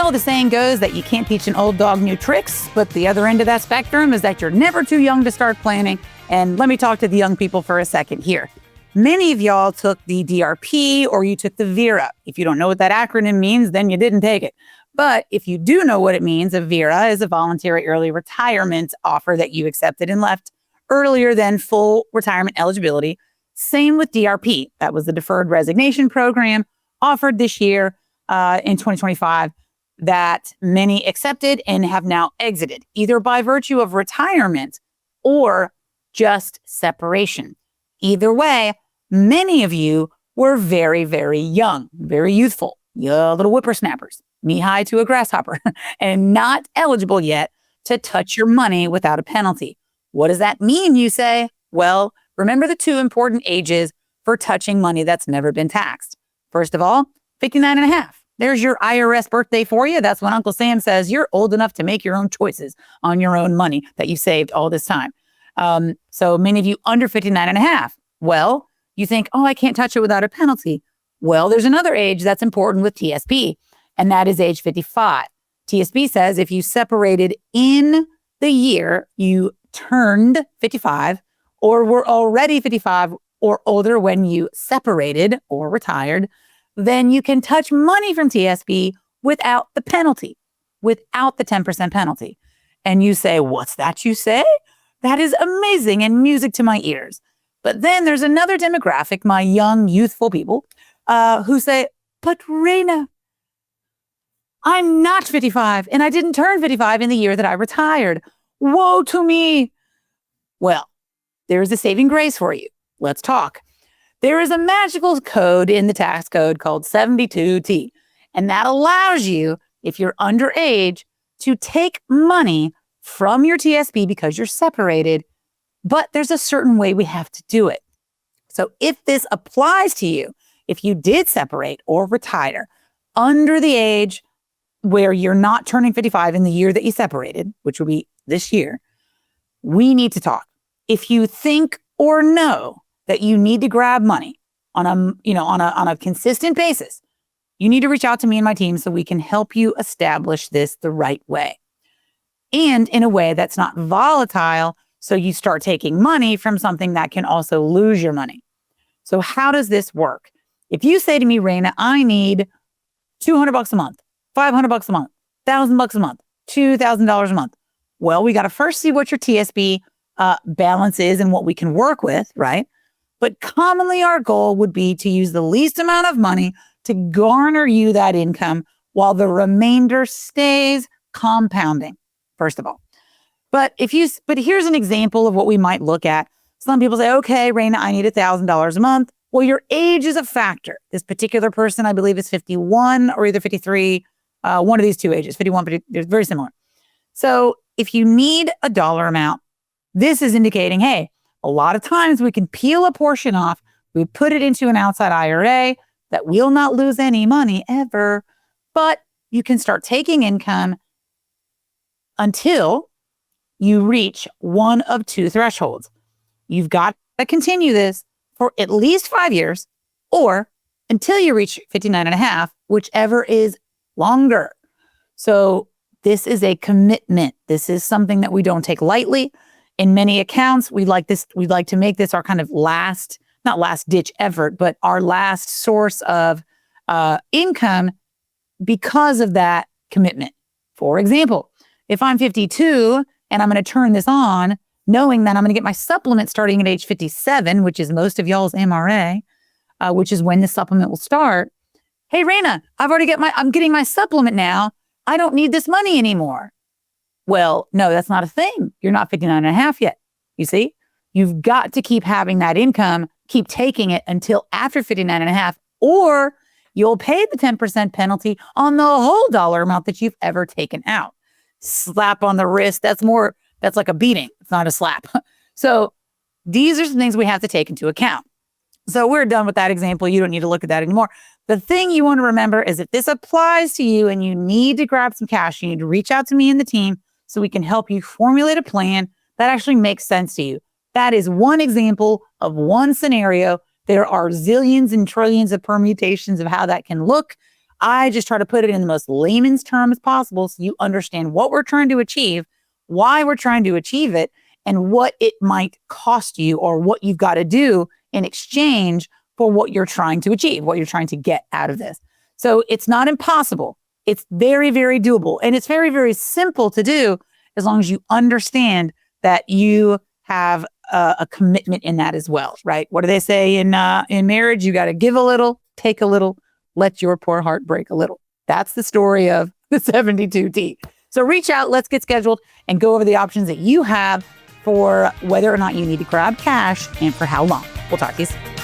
know, the saying goes that you can't teach an old dog new tricks, but the other end of that spectrum is that you're never too young to start planning. And let me talk to the young people for a second here. Many of y'all took the DRP or you took the Vera. If you don't know what that acronym means, then you didn't take it. But if you do know what it means, a Vera is a voluntary early retirement offer that you accepted and left earlier than full retirement eligibility. Same with DRP. That was the deferred resignation program offered this year in 2025 that many accepted and have now exited, either by virtue of retirement or just separation. Either way, many of you were very, very young, very youthful, little whippersnappers, knee-high to a grasshopper, and not eligible yet to touch your money without a penalty. What does that mean, you say? Well, remember the two important ages for touching money that's never been taxed. First of all, 59 and a half. There's your IRS birthday for you. That's when Uncle Sam says you're old enough to make your own choices on your own money that you saved all this time. So many of you under 59 and a half. Well, you think, oh, I can't touch it without a penalty. Well, there's another age that's important with TSP, and that is age 55. TSP says if you separated in the year you turned 55 or were already 55 or older when you separated or retired, then you can touch money from TSP without the penalty, without the 10% penalty. And you say, what's that you say? That is amazing and music to my ears. But then there's another demographic, my young, youthful people, who say, but Rayna, I'm not 55 and I didn't turn 55 in the year that I retired. Woe to me. Well, there's a saving grace for you. Let's talk. There is a magical code in the tax code called 72T, and that allows you, if you're underage, to take money from your TSP because you're separated, but there's a certain way we have to do it. So if this applies to you, if you did separate or retire under the age where you're not turning 55 in the year that you separated, which will be this year, we need to talk. If you think or know that you need to grab money on a consistent basis, you need to reach out to me and my team so we can help you establish this the right way. And in a way that's not volatile, so you start taking money from something that can also lose your money. So how does this work? If you say to me, Rayna, I need $200 a month, $500 a month, $1,000 a month, $2,000 a month. Well, we got to first see what your TSP balance is and what we can work with, right? But commonly our goal would be to use the least amount of money to garner you that income while the remainder stays compounding, first of all. But here's an example of what we might look at. Some people say, okay, Rayna, I need $1,000 a month. Well, your age is a factor. This particular person, I believe, is 51 or either 53, one of these two ages, 51, 50, they're very similar. So if you need a dollar amount, this is indicating, hey, a lot of times we can peel a portion off, we put it into an outside IRA that will not lose any money ever, but you can start taking income until you reach one of two thresholds. You've got to continue this for at least 5 years or until you reach 59 and a half, whichever is longer. So this is a commitment. This is something that we don't take lightly. In many accounts, we'd like to make this our kind of not last ditch effort, but our last source of income because of that commitment. For example, if I'm 52 and I'm going to turn this on, knowing that I'm going to get my supplement starting at age 57, which is most of y'all's MRA, which is when the supplement will start. Hey, Rayna, I'm getting my supplement now. I don't need this money anymore. Well, no, that's not a thing. You're not 59 and a half yet. You see, you've got to keep having that income, keep taking it until after 59 and a half, or you'll pay the 10% penalty on the whole dollar amount that you've ever taken out. Slap on the wrist. That's like a beating. It's not a slap. So these are some things we have to take into account. So we're done with that example. You don't need to look at that anymore. The thing you want to remember is if this applies to you and you need to grab some cash, you need to reach out to me and the team so we can help you formulate a plan that actually makes sense to you. That is one example of one scenario. There are zillions and trillions of permutations of how that can look. I just try to put it in the most layman's terms possible so you understand what we're trying to achieve, why we're trying to achieve it, and what it might cost you or what you've got to do in exchange for what you're trying to achieve, what you're trying to get out of this. So it's not impossible. It's very, very doable. And it's very, very simple to do as long as you understand that you have a commitment in that as well, right? What do they say in marriage? You got to give a little, take a little, let your poor heart break a little. That's the story of the 72T. So reach out, let's get scheduled and go over the options that you have for whether or not you need to grab cash and for how long. We'll talk to you soon.